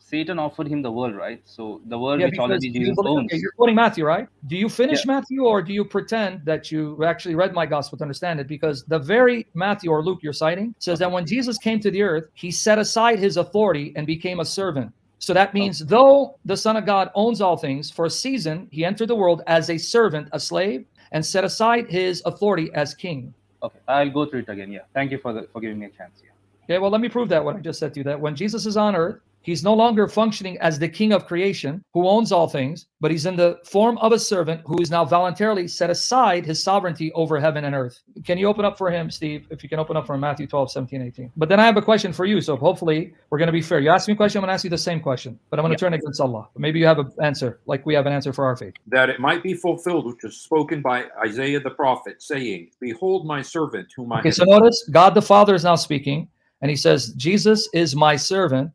Satan offered him the world, right? So the world Yeah, which because already do you Jesus believe, okay, owns. you're quoting Matthew, right? Do you Yeah. finish Matthew, or do you pretend that you actually read my gospel to understand it? Because the very Matthew or Luke you're citing says that Okay. when Jesus came to the earth, he set aside his authority and became a servant. So that Okay. means though the Son of God owns all things, for a season he entered the world as a servant, a slave, and set aside his authority as king. Okay. I'll go through it again. Yeah. Thank you for giving me a chance. Yeah. Okay, well, let me prove that what I just said to you, that when Jesus is on earth, he's no longer functioning as the king of creation who owns all things, but he's in the form of a servant who is now voluntarily set aside his sovereignty over heaven and earth. Can you open up for him, Steve? If you can open up for him, Matthew 12, 17, 18. But then I have a question for you. So hopefully we're going to be fair. You ask me a question, I'm going to ask you the same question, but I'm going to turn against Allah. Maybe you have an answer, like we have an answer for our faith. That it might be fulfilled, which was spoken by Isaiah the prophet, saying, Behold my servant, whom I Okay, have so notice God the Father is now speaking, and he says, Jesus is my servant.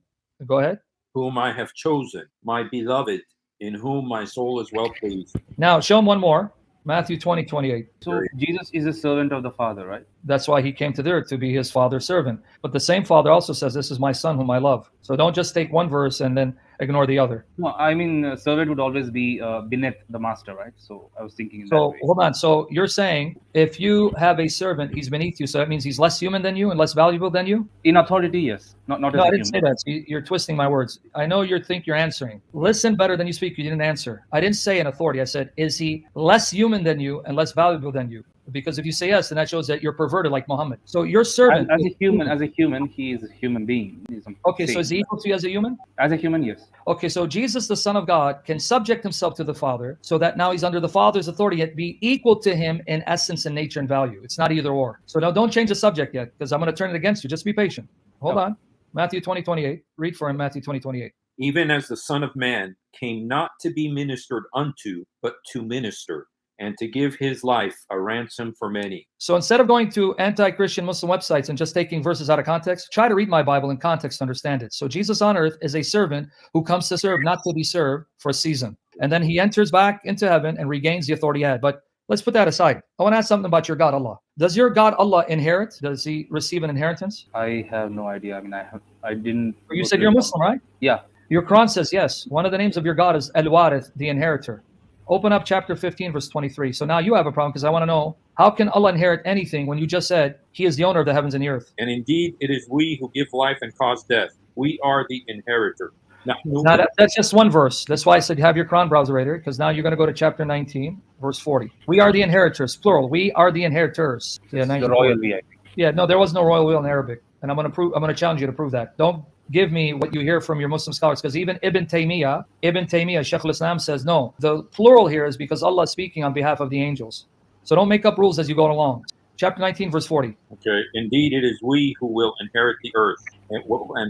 Go ahead. whom I have chosen, my beloved, in whom my soul is well pleased. Now, show him one more. Matthew 20, 28. So Jesus is a servant of the Father, right? That's why he came to the earth, to be his father's servant. But the same father also says, this is my son whom I love. So don't just take one verse and then ignore the other. No, I mean, servant would always be beneath the master, right? So I was thinking in that So way. hold on. So you're saying if you have a servant, he's beneath you. So that means he's less human than you and less valuable than you? In authority, yes. Not No, as I a didn't human. say that. See, you're twisting my words. I know you think you're answering. Listen better than you speak. You didn't answer. I didn't say an authority. I said, is he less human than you and less valuable than you? Because if you say yes, then that shows that you're perverted like Muhammad. So your servant As a human, he is a human being. He's Okay, so same. is he equal to you as a human? As a human, yes. Okay, so Jesus, the Son of God, can subject himself to the Father so that now he's under the Father's authority, yet be equal to him in essence and nature and value. It's not either or. So now don't change the subject yet, because I'm going to turn it against you. Just be patient. Hold on. Matthew 20, 28. Read for him, Matthew 20, 28. Even as the Son of Man came not to be ministered unto, but to minister, and to give his life a ransom for many. So instead of going to anti-Christian Muslim websites and just taking verses out of context, try to read my Bible in context to understand it. So Jesus on earth is a servant who comes to serve, not to be served, for a season. And then he enters back into heaven and regains the authority he had. But let's put that aside. I want to ask something about your God, Allah. Does your God, Allah, inherit? Does he receive an inheritance? I have no idea. I mean, I didn't. You said you're Muslim, right? Yeah. Your Quran says yes. One of the names of your God is Al-Warith, the inheritor. Open up chapter 15, verse 23. So now you have a problem, because I want to know, how can Allah inherit anything when you just said he is the owner of the heavens and the earth? And indeed, it is we who give life and cause death. We are the inheritor. Now, That's just one verse. That's why I said have your Quran browser right here, because now you're going to go to chapter 19, verse 40. We are the inheritors, plural. We are the inheritors. Yeah, The royal we, I think. Yeah, no, there was no royal wheel in Arabic, and I'm going to challenge you to prove that. Don't give me what you hear from your Muslim scholars, because even Ibn Taymiyyah, Shaykh al-Islam says no. The plural here is because Allah is speaking on behalf of the angels. So don't make up rules as you go along. Chapter 19, verse 40. okay, indeed, it is we who will inherit the earth, and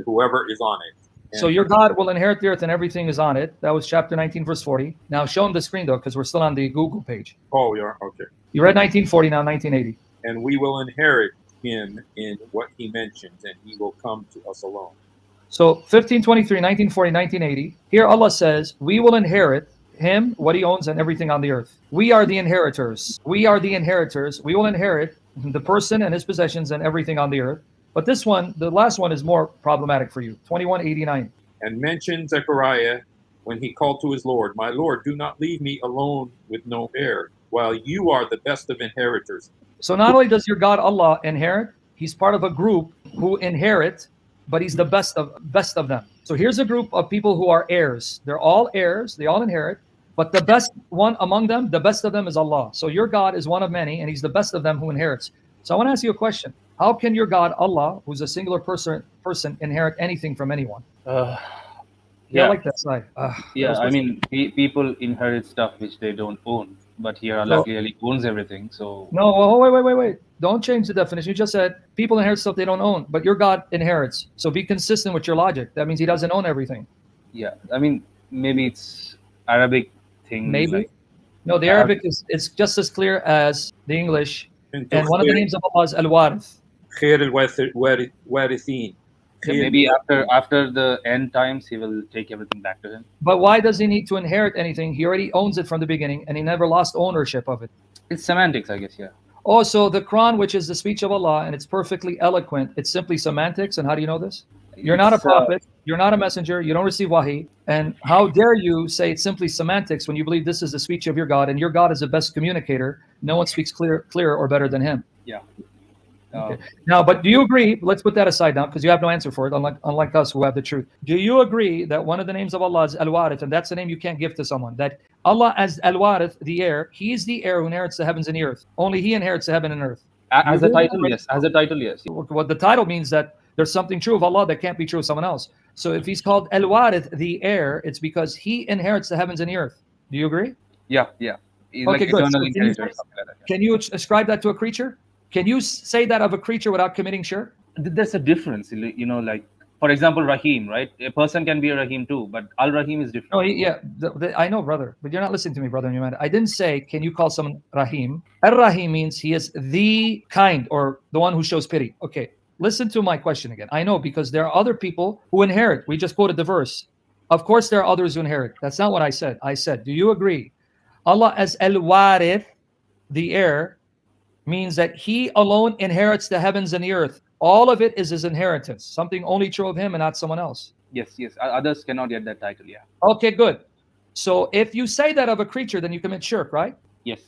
whoever is on it. And So your God will inherit the earth and everything is on it. That was chapter 19, verse 40. Now show him the screen, though, because we're still on the Google page. Oh, yeah, okay. You read 1940, now 1980. And we will inherit him in what he mentions, and he will come to us alone. So 1523, 1940, 1980. Here Allah says, we will inherit him, what he owns, and everything on the earth. We are the inheritors. We are the inheritors. We will inherit the person and his possessions and everything on the earth. But this one, the last one, is more problematic for you. 2189. And mention Zechariah when he called to his Lord, My Lord, do not leave me alone with no heir, while you are the best of inheritors. So not only does your God Allah inherit, he's part of a group who inherit, but he's the best of them. So here's a group of people who are heirs. They're all heirs. They all inherit. But the best one among them, the best of them is Allah. So your God is one of many, and he's the best of them who inherits. So I want to ask you a question. How can your God, Allah, who's a singular person inherit anything from anyone? Yeah, I like that slide. Yeah, I mean, people inherit stuff which they don't own, but here Allah clearly owns everything. So No, wait. Don't change the definition. You just said people inherit stuff they don't own, but your God inherits. So be consistent with your logic. That means he doesn't own everything. yeah, I mean, maybe it's Arabic thing. Maybe. Like, No, the Arabic is just as clear as the English. And one of the names of Allah is Al-Warith. خير الوارثين. maybe after the end times, he will take everything back to him. But why does he need to inherit anything? He already owns it from the beginning, and he never lost ownership of it. It's semantics, I guess. Yeah. Also, the Quran, which is the speech of Allah, and it's perfectly eloquent, it's simply semantics. And how do you know this? You're not a It's prophet. You're not a messenger. You don't receive wahi. And how dare you say it's simply semantics when you believe this is the speech of your God, and your God is the best communicator. No one speaks clearer or better than him. yeah. Okay. Now, but do you agree? Let's put that aside now, because you have no answer for it, unlike us who have the truth. Do you agree that one of the names of Allah is Al-Warith, and that's the name you can't give to someone? That Allah as Al-Warith, the heir, He is the heir who inherits the heavens and the earth. Only He inherits the heaven and earth. As a title, yes. As a title, yes. What the title means that there's something true of Allah that can't be true of someone else. So if He's called Al-Warith, the heir, it's because He inherits the heavens and the earth. Do you agree? Yeah, yeah. He's Okay, like good. eternal So inheritor, something like that. can you ascribe that to a creature? Can you say that of a creature without committing shirk? There's a difference, like, for example, Rahim, right? A person can be a Rahim too, but Al Rahim is different. No, yeah, I know, brother, but you're not listening to me, brother. I didn't say, can you call someone Rahim? Ar-Rahim means he is the kind, or the one who shows pity. Okay, listen to my question again. I know, because there are other people who inherit. We just quoted the verse. Of course, there are others who inherit. That's not what I said. I said, do you agree? Allah as Al-Warith, the heir, means that He alone inherits the heavens and the earth. All of it is His inheritance, something only true of Him and not someone else. Yes, yes. Others cannot get that title, yeah. Okay, good. So if you say that of a creature, then you commit shirk, right? Yes.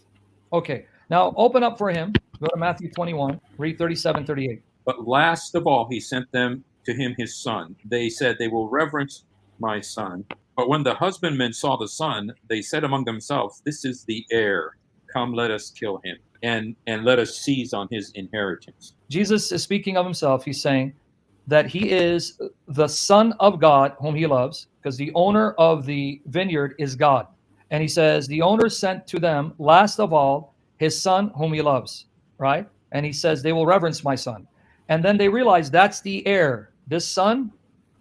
Okay. Now open up for him. Go to Matthew 21, read 37, 38. But last of all, he sent them to him his son. They said, they will reverence my son. But when the husbandmen saw the son, they said among themselves, this is the heir. Come, let us kill him, and let us seize on his inheritance. Jesus is speaking of himself. He's saying that he is the Son of God whom he loves, because the owner of the vineyard is God. And he says, the owner sent to them, last of all, his son whom he loves, right? And he says, they will reverence my son. And then they realize that's the heir. This son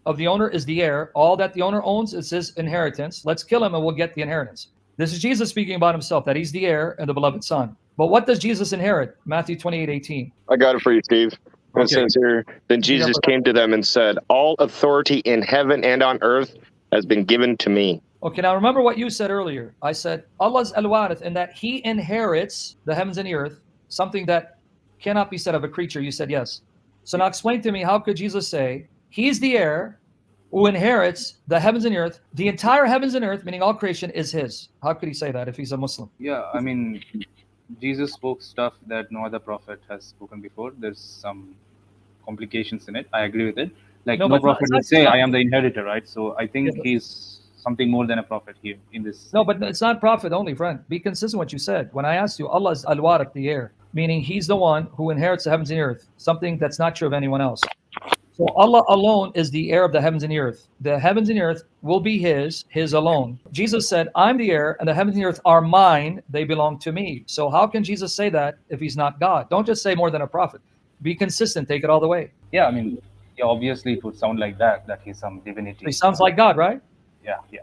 of the owner is the heir. All that the owner owns is his inheritance. Let's kill him and we'll get the inheritance. This is Jesus speaking about himself, that he's the heir and the beloved son. But what does Jesus inherit? Matthew 28, 18. I got it for you, Steve. It Okay. says here, then Jesus came to them and said, all authority in heaven and on earth has been given to me. Okay, now remember what you said earlier. I said Allah's Al-Warith, in that He inherits the heavens and the earth, something that cannot be said of a creature. You said yes. So now explain to me, how could Jesus say He's the heir who inherits the heavens and the earth? The entire heavens and earth, meaning all creation, is His. How could He say that if He's a Muslim? Yeah, I mean, Jesus spoke stuff that no other prophet has spoken before. There's some complications in it. I agree with it. Like, no prophet would say, I am the inheritor, right? So I think he's something more than a prophet here in this. No, but it's not prophet only, friend. Be consistent with what you said. When I asked you, Allah is Al-Warith, the heir, meaning He's the one who inherits the heavens and the earth, something that's not true of anyone else. So Allah alone is the heir of the heavens and the earth. The heavens and the earth will be His alone. Jesus said, I'm the heir, and the heavens and the earth are mine. They belong to me. So how can Jesus say that if He's not God? Don't just say more than a prophet. Be consistent. Take it all the way. Yeah, I mean, yeah, obviously it would sound like that he's some divinity. He sounds like God, right? Yeah, yeah.